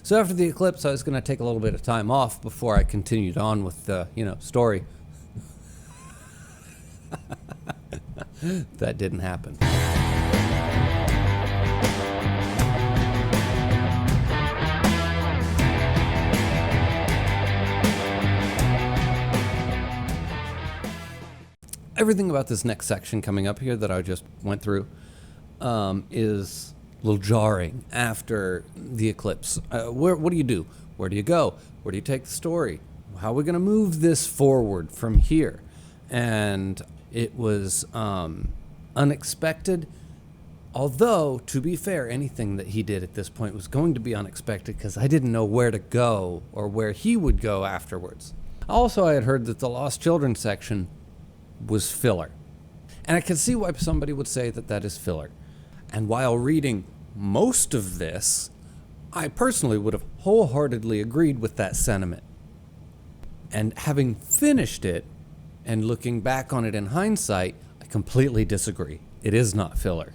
So after the eclipse, I was going to take a little bit of time off before I continued on with the, story. That didn't happen. Everything about this next section coming up here that I just went through is a little jarring after the eclipse. What do you do? Where do you go? Where do you take the story? How are we going to move this forward from here? And it was unexpected. Although, to be fair, anything that he did at this point was going to be unexpected because I didn't know where to go or where he would go afterwards. Also, I had heard that the Lost Children section was filler. And I can see why somebody would say that that is filler. And while reading most of this, I personally would have wholeheartedly agreed with that sentiment. And having finished it and looking back on it in hindsight, I completely disagree. It is not filler.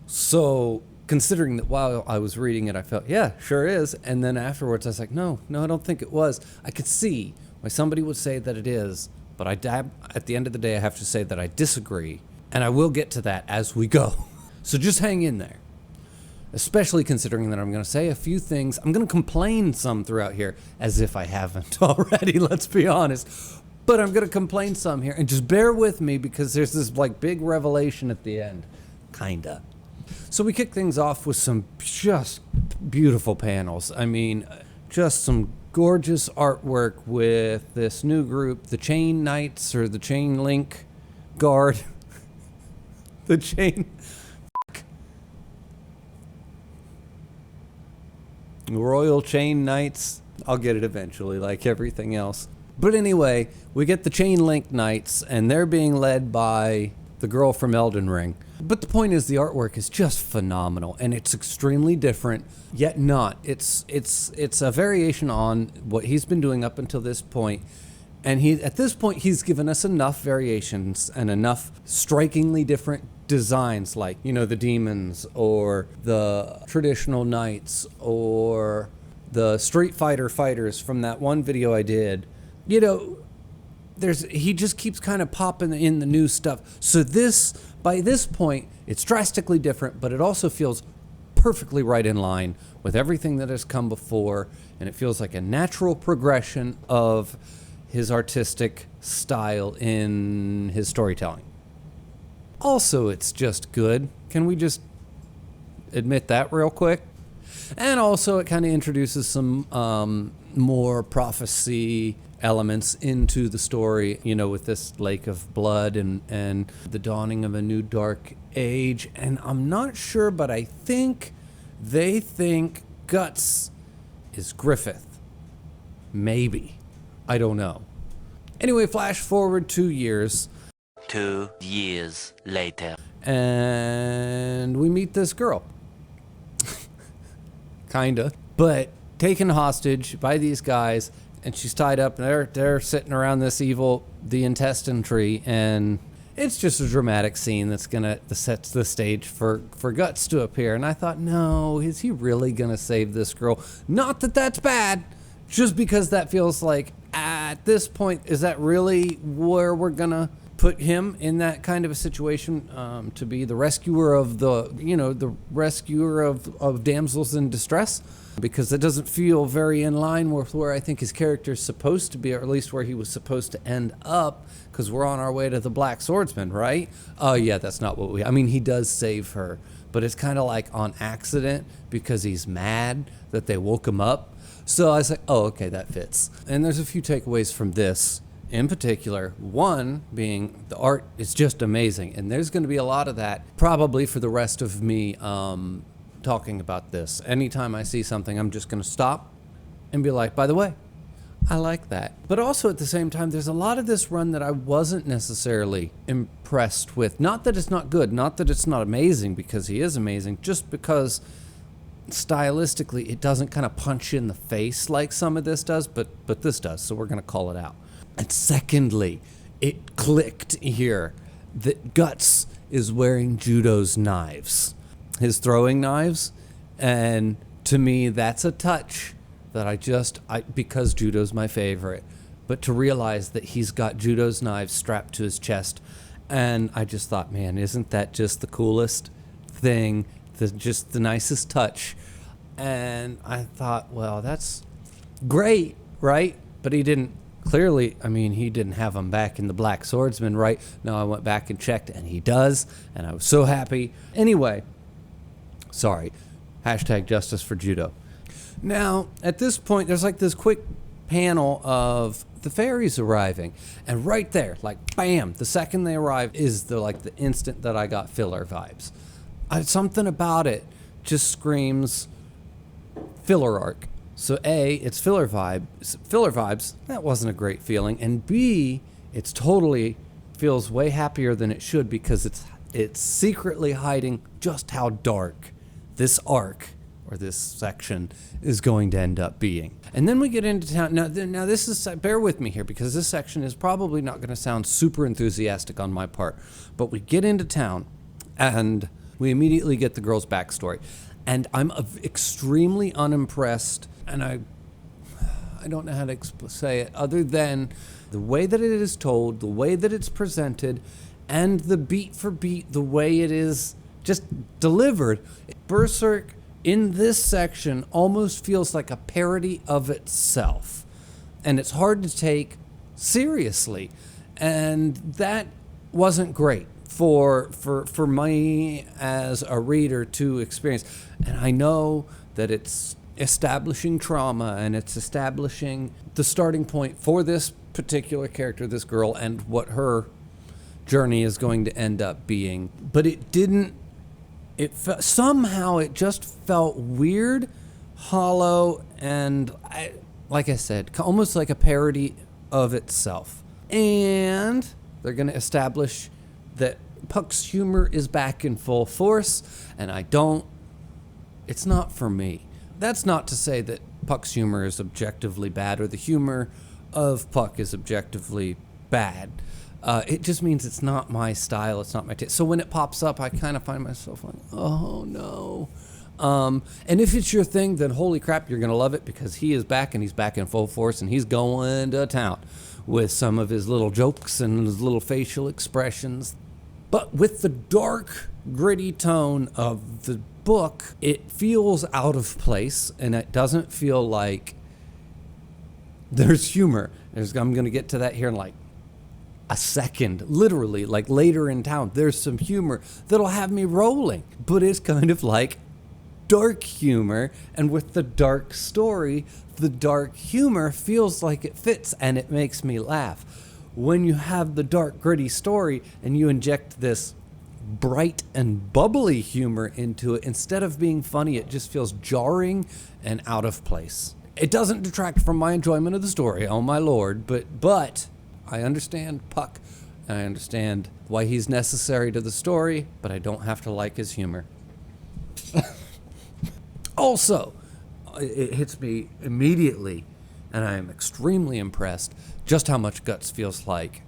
So, considering that while I was reading it, I felt, yeah, sure is. And then afterwards, I was like, no, I don't think it was. I could see why somebody would say that it is. But at the end of the day, I have to say that I disagree, and I will get to that as we go. So just hang in there, especially considering that I'm going to say a few things. I'm going to complain some throughout here, as if I haven't already, let's be honest. But I'm going to complain some here, and just bear with me because there's this big revelation at the end, kinda. So we kick things off with some just beautiful panels. I mean, just some gorgeous artwork with this new group, the Chain Knights, or the Chain Link Guard. The Chain... Royal Chain Knights. I'll get it eventually, like everything else. But anyway, we get the Chain Link Knights, and they're being led by the girl from Elden Ring. But the point is, the artwork is just phenomenal, and it's extremely different, yet not. It's a variation on what he's been doing up until this point, and at this point he's given us enough variations and enough strikingly different designs, like the demons or the traditional knights or the Street Fighter fighters from that one video I did. He just keeps kind of popping in the new stuff. So by this point, it's drastically different, but it also feels perfectly right in line with everything that has come before, and it feels like a natural progression of his artistic style in his storytelling. Also, it's just good. Can we just admit that real quick? And also, it kind of introduces some more prophecy elements into the story, with this lake of blood and the dawning of a new dark age. And I'm not sure, but I think they think Guts is Griffith. Maybe. I don't know. Anyway, flash forward 2 years. 2 years later. And we meet this girl. Kinda. But taken hostage by these guys, and she's tied up, and they're sitting around the intestine tree, and it's just a dramatic scene that sets the stage for Guts to appear. And I thought, no, is he really gonna save this girl? Not that that's bad, just because that feels like, at this point, is that really where we're gonna put him, in that kind of a situation, to be the rescuer of the rescuer of damsels in distress? Because it doesn't feel very in line with where I think his character is supposed to be, or at least where he was supposed to end up, because we're on our way to the Black Swordsman, right? Oh yeah, that's not what he does save her, but it's kind of like on accident because he's mad that they woke him up. So I was like, oh, okay, that fits. And there's a few takeaways from this in particular. One being the art is just amazing, and there's going to be a lot of that probably for the rest of me talking about this. Anytime I see something, I'm just going to stop and be like, by the way, I like that. But also at the same time, there's a lot of this run that I wasn't necessarily impressed with. Not that it's not good, not that it's not amazing, because he is amazing, just because stylistically it doesn't kind of punch you in the face like some of this does, but this does, so we're going to call it out. And secondly, it clicked here that Guts is wearing Judo's knives, his throwing knives, and To me, that's a touch that because Judo's my favorite, but to realize that he's got Judo's knives strapped to his chest, and I just thought, man, isn't that just the coolest thing, just the nicest touch? And I thought, well, that's great, right? But he didn't have him back in the Black Swordsman, right? No, I went back and checked, and he does, and I was so happy. Anyway, sorry. #Justice for Judo. Now, at this point, there's like this quick panel of the fairies arriving, and right there, like bam, the second they arrive is the instant that I got filler vibes. Something about it just screams filler arc. So A, it's filler vibes. That wasn't a great feeling, and B, it's totally feels way happier than it should because it's secretly hiding just how dark this arc or this section is going to end up being. And then we get into town. Now this is, bear with me here because this section is probably not going to sound super enthusiastic on my part, but we get into town and we immediately get the girl's backstory. And I'm extremely unimpressed, and I don't know how to say it other than the way that it is told, the way that it's presented, and the beat for beat, the way it is just delivered. Berserk in this section almost feels like a parody of itself, and it's hard to take seriously, and that wasn't great for me as a reader to experience. And I know that it's establishing trauma and it's establishing the starting point for this particular character, this girl, and what her journey is going to end up being. But somehow it just felt weird, hollow, and like I said, almost like a parody of itself. And they're going to establish that Puck's humor is back in full force, and it's not for me. That's not to say that Puck's humor is objectively bad or the humor of Puck is objectively bad. It just means it's not my style, it's not my taste. So when it pops up, I kind of find myself like, oh no. And if it's your thing, then holy crap, you're going to love it because he is back and he's back in full force and he's going to town with some of his little jokes and his little facial expressions. But with the dark, gritty tone of the book, it feels out of place, and it doesn't feel like there's humor. I'm going to get to that here in like a second. Literally, like later in town, there's some humor that'll have me rolling. But it's kind of like dark humor, and with the dark story, the dark humor feels like it fits, and it makes me laugh. When you have the dark, gritty story and you inject this bright and bubbly humor into it, instead of being funny, it just feels jarring and out of place. It doesn't detract from my enjoyment of the story, oh my lord, but I understand Puck, and I understand why he's necessary to the story, but I don't have to like his humor. Also, it hits me immediately, and I am extremely impressed just how much Guts feels like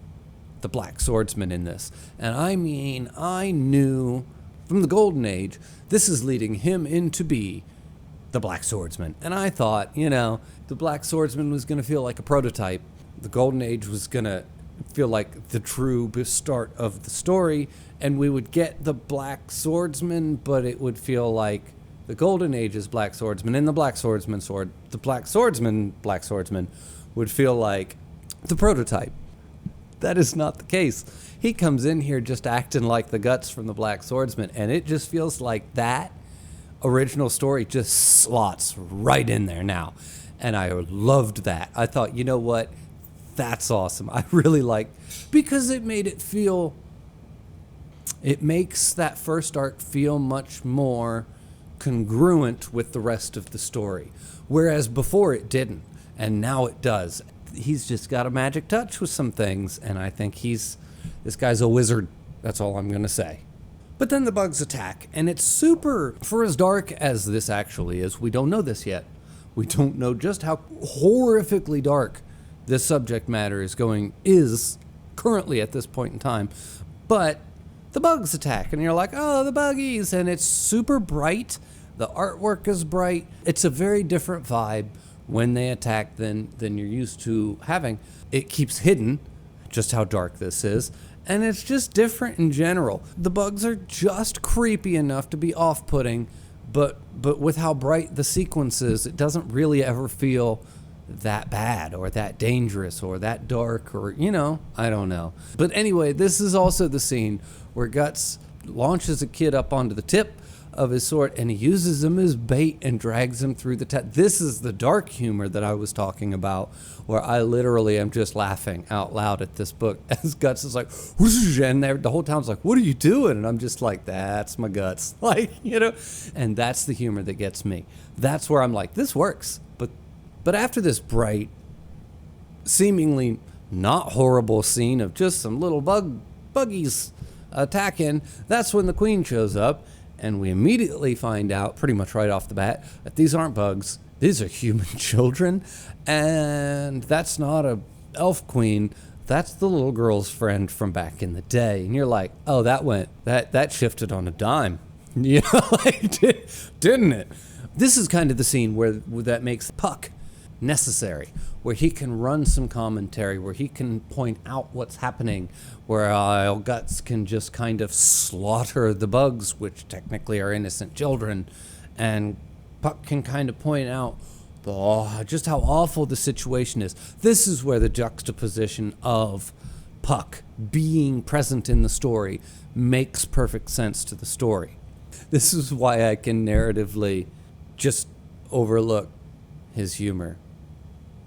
the Black Swordsman in this. And I mean, I knew from the Golden Age, this is leading him in to be the Black Swordsman. And I thought, the Black Swordsman was going to feel like a prototype. The Golden Age was going to feel like the true start of the story, and we would get the Black Swordsman, but it would feel like the Golden Age's Black Swordsman and the Black Swordsman Black Swordsman would feel like the prototype. That is not the case. He comes in here just acting like the Guts from the Black Swordsman, and it just feels like that original story just slots right in there now. And I loved that. I thought, you know what? That's awesome. I really because it makes that first arc feel much more congruent with the rest of the story. Whereas before it didn't, and now it does. He's just got a magic touch with some things, and I think this guy's a wizard. That's all I'm going to say. But then the bugs attack, and it's super, for as dark as this actually is, we don't know this yet. We don't know just how horrifically dark this subject matter is currently at this point in time. But the bugs attack, and you're like, oh, the buggies, and it's super bright, The artwork is bright. It's a very different vibe when they attack than you're used to having. It keeps hidden just how dark this is, and it's just different in general. The bugs are just creepy enough to be off-putting, but with how bright the sequence is, it doesn't really ever feel that bad or that dangerous or that dark or, I don't know. But anyway, this is also the scene where Guts launches a kid up onto the tip of his sword, and he uses him as bait and drags him through the This is the dark humor that I was talking about, where I literally am just laughing out loud at this book as Guts is like, whoosh, and the whole town's like, what are you doing? And I'm just like, that's my Guts. And that's the humor that gets me. That's where I'm like, this works. But after this bright, seemingly not horrible scene of just some little buggies attacking, that's when the queen shows up. And we immediately find out, pretty much right off the bat, that these aren't bugs. These are human children. And that's not a elf queen. That's the little girl's friend from back in the day. And you're like, oh, that shifted on a dime. Didn't it? This is kind of the scene where that makes Puck necessary, where he can run some commentary, where he can point out what's happening, where Guts can just kind of slaughter the bugs, which technically are innocent children, and Puck can kind of point out just how awful the situation is. This is where the juxtaposition of Puck being present in the story makes perfect sense to the story. This is why I can narratively just overlook his humor,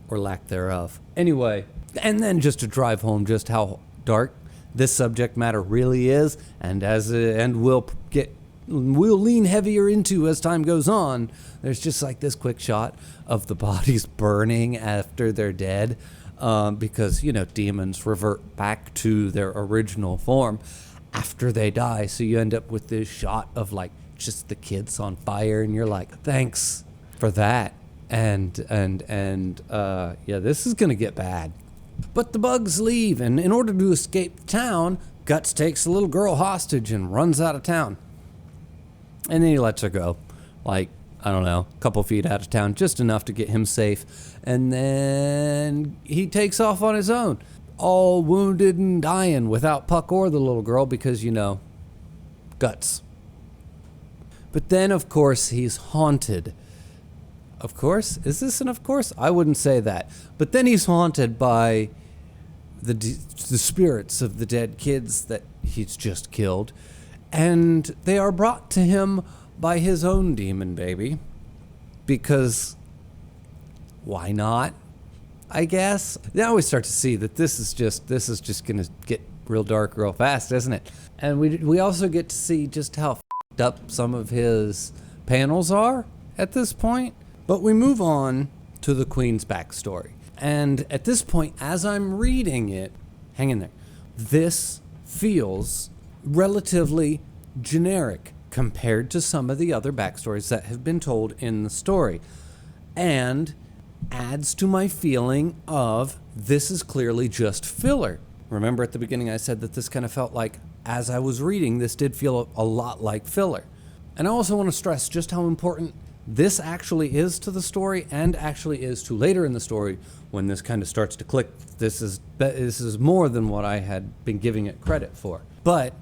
or lack thereof. Anyway, and then just to drive home just how dark this subject matter really is, and we'll lean heavier into as time goes on. There's just like this quick shot of the bodies burning after they're dead, because demons revert back to their original form after they die. So you end up with this shot of like just the kids on fire, and you're like, thanks for that. And this is gonna get bad. But the bugs leave, and in order to escape town, Guts takes the little girl hostage and runs out of town. And then he lets her go, like, I don't know, a couple feet out of town, just enough to get him safe. And then he takes off on his own, all wounded and dying, without Puck or the little girl, because, Guts. But then, of course, he's haunted. Of course? Is this an of course? I wouldn't say that. But then he's haunted by the spirits of the dead kids that he's just killed. And they are brought to him by his own demon baby. Because why not? I guess. Now we start to see that this is just going to get real dark real fast, isn't it? And we also get to see just how f***ed up some of his panels are at this point. But we move on to the Queen's backstory. And at this point, as I'm reading it, hang in there, this feels relatively generic compared to some of the other backstories that have been told in the story. And adds to my feeling of this is clearly just filler. Remember at the beginning I said that this kind of felt like, as I was reading, this did feel a lot like filler. And I also want to stress just how important this actually is to the story, and actually is to later in the story when this kind of starts to click. This is more than what I had been giving it credit for. But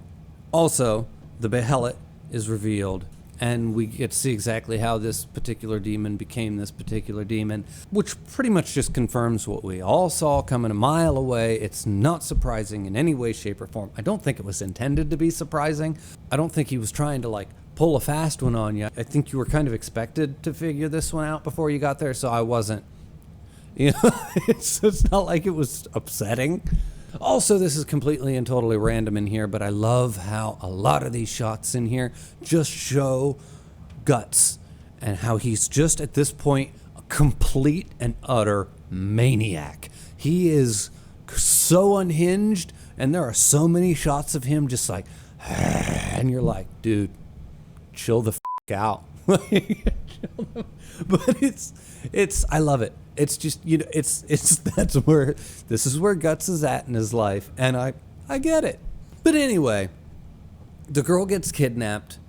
also, the Behelit is revealed, and we get to see exactly how this particular demon became this particular demon, which pretty much just confirms what we all saw coming a mile away. It's not surprising in any way, shape, or form. I don't think it was intended to be surprising. I don't think he was trying to pull a fast one on you. I think you were kind of expected to figure this one out before you got there, so I wasn't. It's not like it was upsetting. Also, this is completely and totally random in here, but I love how a lot of these shots in here just show Guts and how he's just at this point a complete and utter maniac. He is so unhinged, and there are so many shots of him just like, and you're like, dude, chill the out. But I love it. It's just, this is where Guts is at in his life, and I get it. But anyway, the girl gets kidnapped,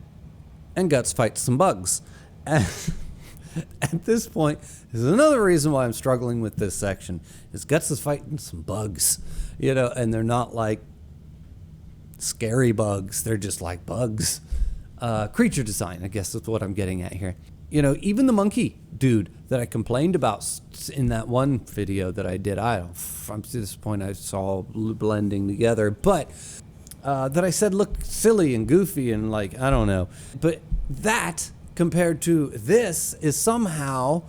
and Guts fights some bugs. At this point, there's another reason why I'm struggling with this section. Is Guts is fighting some bugs, and they're not like scary bugs. They're just like bugs. Creature design, I guess is what I'm getting at here. Even the monkey dude that I complained about in that one video that I did, I'm to this point I saw blending together, but that I said look silly and goofy and like, I don't know. But that compared to this is somehow,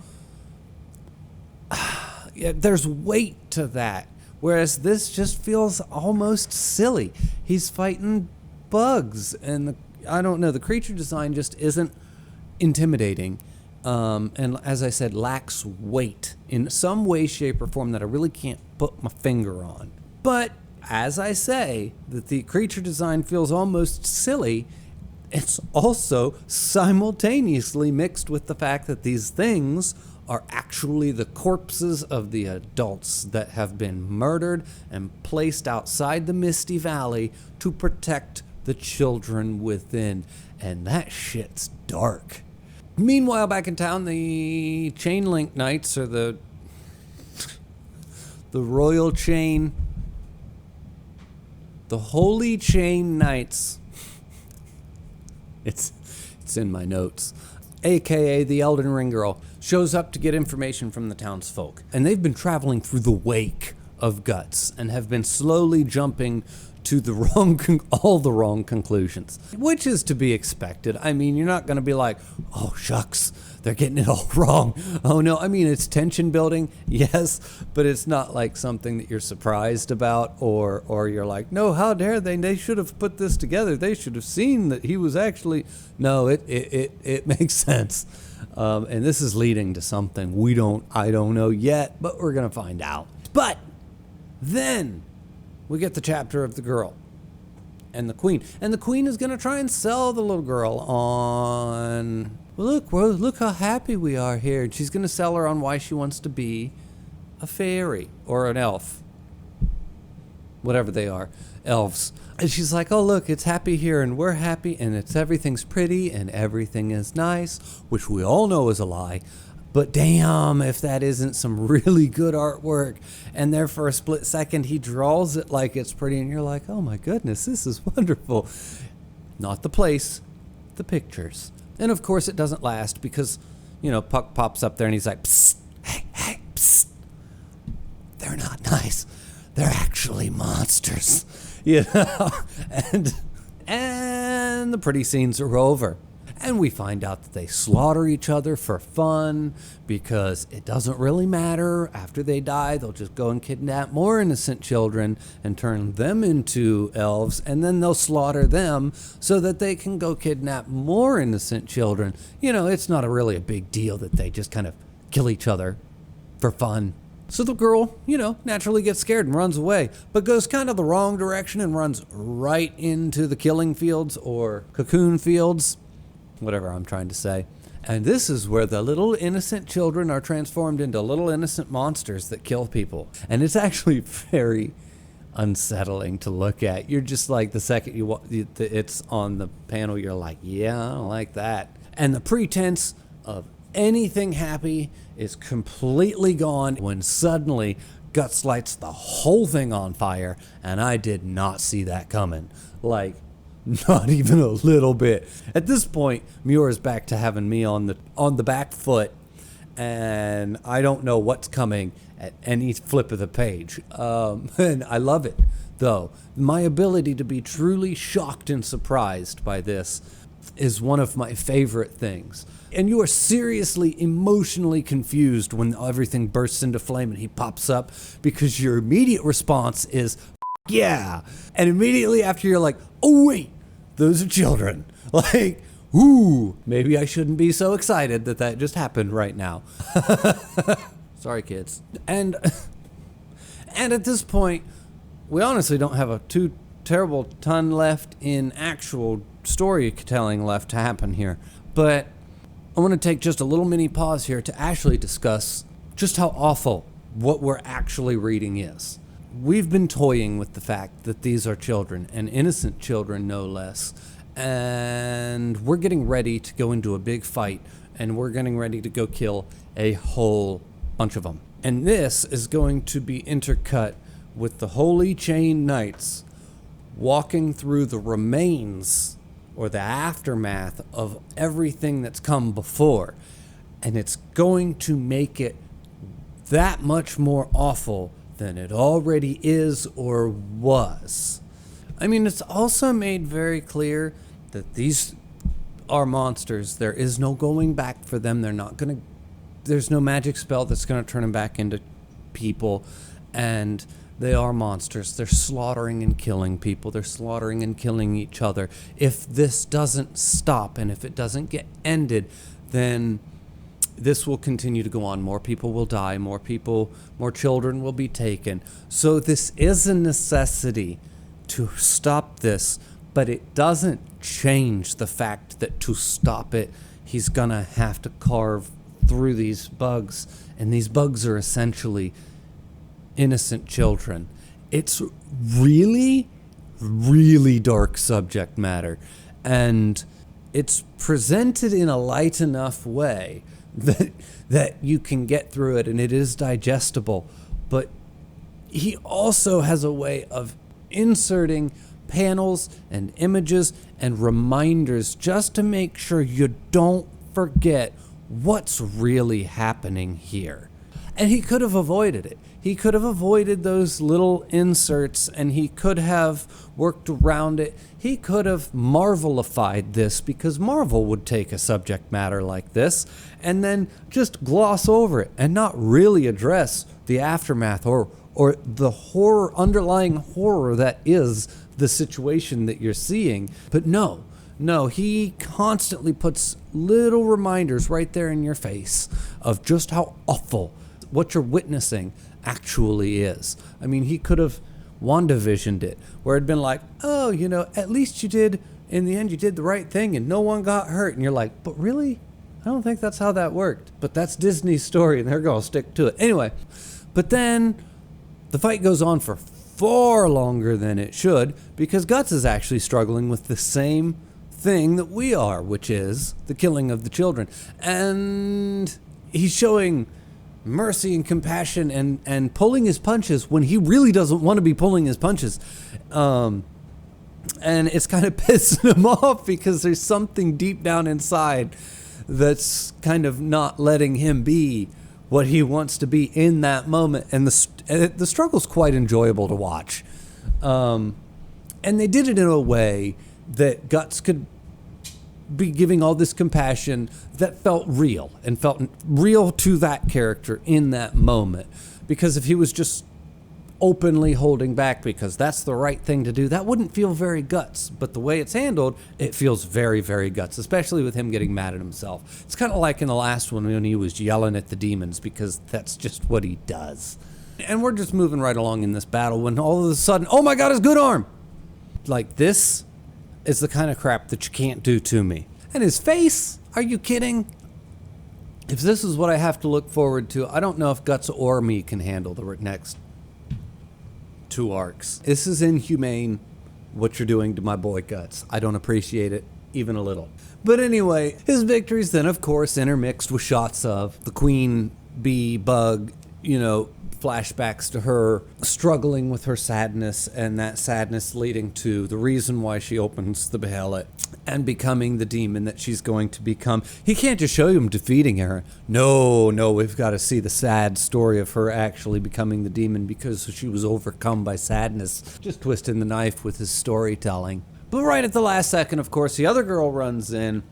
there's weight to that. Whereas this just feels almost silly. He's fighting bugs and I don't know, the creature design just isn't intimidating. And as I said, lacks weight in some way, shape, or form that I really can't put my finger on. But as I say, that the creature design feels almost silly, it's also simultaneously mixed with the fact that these things are actually the corpses of the adults that have been murdered and placed outside the Misty Valley to protect the children within. And that shit's dark. Meanwhile, back in town, the Chain Link Knights, or the Royal Chain, the Holy Chain Knights, it's in my notes, aka the Elden Ring Girl, shows up to get information from the townsfolk. And they've been traveling through the wake of Guts and have been slowly jumping to all the wrong conclusions, which is to be expected. I mean, you're not going to be like, oh, shucks, they're getting it all wrong. Oh, no. I mean, it's tension building, yes, but it's not like something that you're surprised about or you're like, no, how dare they? They should have put this together. They should have seen that he was actually... No, it makes sense. And this is leading to something I don't know yet, but we're going to find out. But then we get the chapter of the girl and the queen. And the queen is going to try and sell the little girl on, look how happy we are here. And she's going to sell her on why she wants to be a fairy or an elf. Whatever they are, elves. And she's like, oh, look, it's happy here and we're happy and everything's pretty and everything is nice, which we all know is a lie. But damn, if that isn't some really good artwork. And there for a split second, he draws it like it's pretty. And you're like, oh my goodness, this is wonderful. Not the place, the pictures. And of course it doesn't last because, Puck pops up there and he's like, psst, hey, psst. They're not nice. They're actually monsters. And the pretty scenes are over. And we find out that they slaughter each other for fun because it doesn't really matter. After they die, they'll just go and kidnap more innocent children and turn them into elves, and then they'll slaughter them so that they can go kidnap more innocent children. It's not really a big deal that they just kind of kill each other for fun. So the girl, naturally gets scared and runs away, but goes kind of the wrong direction and runs right into the killing fields or cocoon fields. Whatever I'm trying to say. And this is where the little innocent children are transformed into little innocent monsters that kill people. And it's actually very unsettling to look at. You're just like, the second it's on the panel, you're like, yeah, I don't like that. And the pretense of anything happy is completely gone when suddenly Guts lights the whole thing on fire. And I did not see that coming. Like, not even a little bit. At this point, Muir's back to having me on the back foot, and I don't know what's coming at any flip of the page. And I love it, though. My ability to be truly shocked and surprised by this is one of my favorite things. And you are seriously emotionally confused when everything bursts into flame and he pops up, because your immediate response is, yeah. And immediately after, you're like, oh wait, those are children. Like, ooh, maybe I shouldn't be so excited that just happened right now. Sorry, kids. And at this point, we honestly don't have a too terrible ton left in actual storytelling left to happen here. But I want to take just a little mini pause here to actually discuss just how awful what we're actually reading is. We've been toying with the fact that these are children, and innocent children no less, and we're getting ready to go into a big fight and we're getting ready to go kill a whole bunch of them. And this is going to be intercut with the Holy Chain Knights walking through the remains or the aftermath of everything that's come before. And it's going to make it that much more awful than it already is or was. I mean, it's also made very clear that these are monsters. There is no going back for them. There's no magic spell that's going to turn them back into people. And they are monsters. They're slaughtering and killing people. They're slaughtering and killing each other. If this doesn't stop and if it doesn't get ended, then this will continue to go on. More people will die. More children will be taken. So this is a necessity to stop this, but it doesn't change the fact that to stop it, he's gonna have to carve through these bugs, and these bugs are essentially innocent children. It's really, really dark subject matter, and it's presented in a light enough way that you can get through it and it is digestible. But he also has a way of inserting panels and images and reminders just to make sure you don't forget what's really happening here. And he could have avoided it. He could have avoided those little inserts, and he could have worked around it. He could have Marvelified this, because Marvel would take a subject matter like this and then just gloss over it and not really address the aftermath or the underlying horror that is the situation that you're seeing. But no, he constantly puts little reminders right there in your face of just how awful what you're witnessing actually is. I mean, he could have WandaVisioned it, where it'd been like, oh, at least in the end you did the right thing and no one got hurt. And you're like, but really? I don't think that's how that worked. But that's Disney's story and they're going to stick to it. Anyway, but then the fight goes on for far longer than it should, because Guts is actually struggling with the same thing that we are, which is the killing of the children. And he's showing mercy and compassion and pulling his punches when he really doesn't want to be pulling his punches. And it's kind of pissing him off because there's something deep down inside that's kind of not letting him be what he wants to be in that moment. And the struggle's quite enjoyable to watch. And they did it in a way that Guts could be giving all this compassion that felt real and felt real to that character in that moment. Because if he was just openly holding back because that's the right thing to do, that wouldn't feel very Guts. But the way it's handled, it feels very, very Guts, especially with him getting mad at himself. It's kind of like in the last one when he was yelling at the demons, because that's just what he does. And we're just moving right along in this battle when all of a sudden, oh my God, his good arm! Like, this is the kind of crap that you can't do to me. And his face? Are you kidding? If this is what I have to look forward to, I don't know if Guts or me can handle the next 2 arcs. This is inhumane, what you're doing to my boy Guts. I don't appreciate it even a little. But anyway, his victories then, of course, intermixed with shots of the queen bee bug, flashbacks to her struggling with her sadness, and that sadness leading to the reason why she opens the behelit and becoming the demon that she's going to become. He can't just show him defeating her. No, we've got to see the sad story of her actually becoming the demon because she was overcome by sadness. Just twisting the knife with his storytelling. But right at the last second, of course, the other girl runs in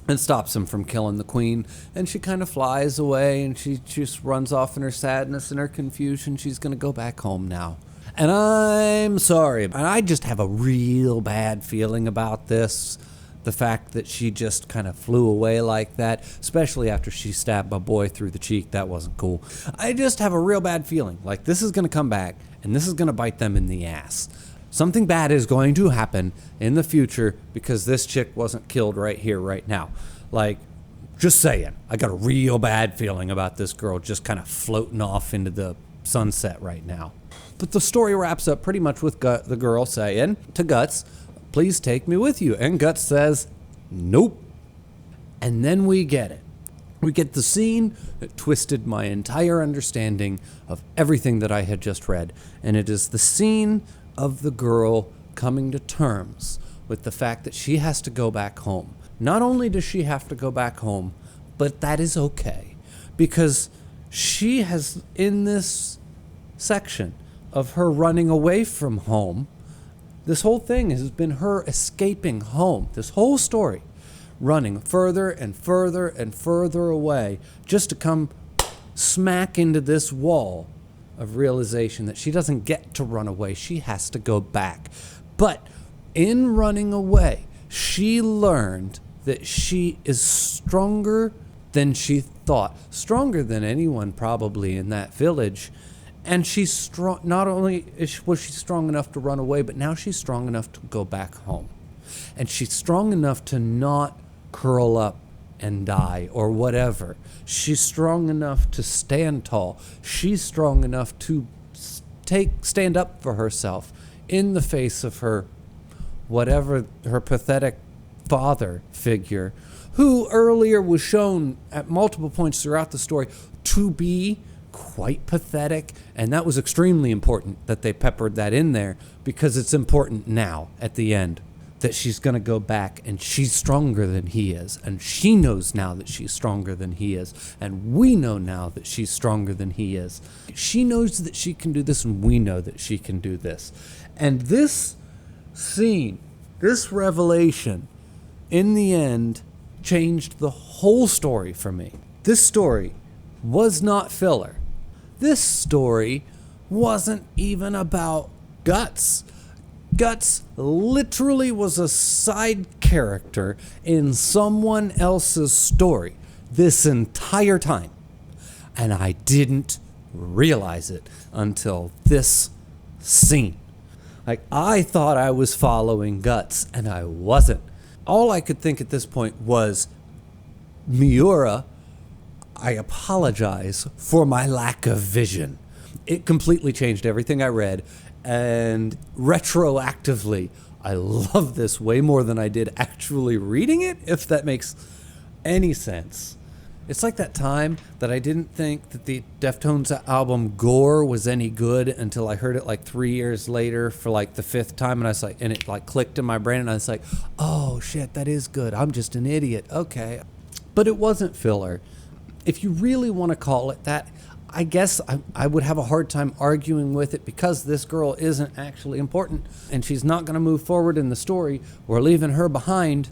and stops him from killing the queen, and she kind of flies away, and she just runs off in her sadness and her confusion. She's going to go back home now. And I'm sorry, and I just have a real bad feeling about this. The fact that she just kind of flew away like that, especially after she stabbed my boy through the cheek, that wasn't cool. I just have a real bad feeling, like this is going to come back, and this is going to bite them in the ass. Something bad is going to happen in the future because this chick wasn't killed right here, right now. Like, just saying. I got a real bad feeling about this girl just kind of floating off into the sunset right now. But the story wraps up pretty much with the girl saying to Guts, please take me with you. And Guts says, nope. And then we get it. We get the scene that twisted my entire understanding of everything that I had just read. And it is the scene of the girl coming to terms with the fact that she has to go back home. Not only does she have to go back home, but that is okay. Because she has, in this section of her running away from home, this whole thing has been her escaping home. This whole story, running further and further and further away, just to come smack into this wall of realization that she doesn't get to run away. She has to go back. But in running away, she learned that she is stronger than she thought, stronger than anyone probably in that village. And she's strong. Not only was she strong enough to run away, but now she's strong enough to go back home. And she's strong enough to not curl up and die or whatever. She's strong enough to stand tall. She's strong enough to stand up for herself in the face of her pathetic father figure, who earlier was shown at multiple points throughout the story to be quite pathetic, and that was extremely important that they peppered that in there, because it's important now at the end that she's going to go back and she's stronger than he is, and she knows now that she's stronger than he is, and we know now that she's stronger than he is. She knows that she can do this, and we know that she can do this. And this scene, this revelation, in the end, changed the whole story for me. This story was not filler. This story wasn't even about Guts. Guts literally was a side character in someone else's story this entire time. And I didn't realize it until this scene. Like, I thought I was following Guts, and I wasn't. All I could think at this point was, Miura, I apologize for my lack of vision. It completely changed everything I read, and retroactively, I love this way more than I did actually reading it, if that makes any sense. It's like that time that I didn't think that the Deftones album Gore was any good until I heard it like 3 years later for like the 5th time, and I was like, and it like clicked in my brain, and I was like, oh shit, that is good. I'm just an idiot. Okay. But it wasn't filler. If you really want to call it that, I guess I would have a hard time arguing with it, because this girl isn't actually important and she's not going to move forward in the story. We're leaving her behind.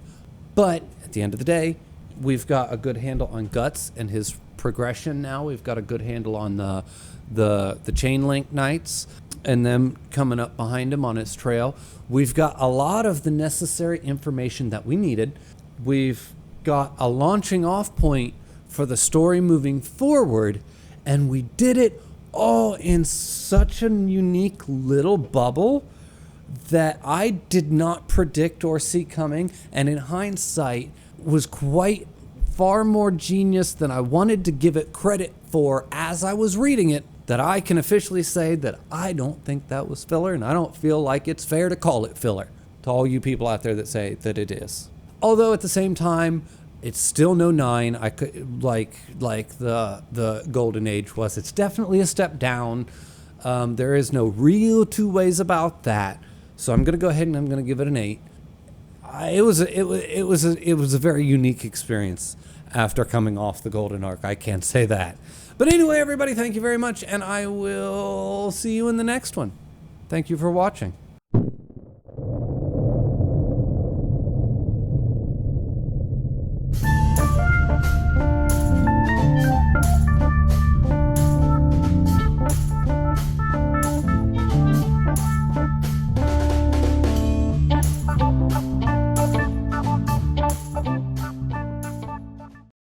But at the end of the day, we've got a good handle on Guts and his progression now. We've got a good handle on the Chain Link Knights and them coming up behind him on his trail. We've got a lot of the necessary information that we needed. We've got a launching off point for the story moving forward, and we did it all in such a unique little bubble that I did not predict or see coming, and in hindsight was quite far more genius than I wanted to give it credit for as I was reading it, that I can officially say that I don't think that was filler, and I don't feel like it's fair to call it filler to all you people out there that say that it is. Although at the same time, it's still no 9. I could like the Golden Age was. It's definitely a step down. There is no real two ways about that. So I'm gonna go ahead and I'm gonna give it an 8. It was a very unique experience after coming off the Golden Arc. I can't say that. But anyway, everybody, thank you very much, and I will see you in the next one. Thank you for watching.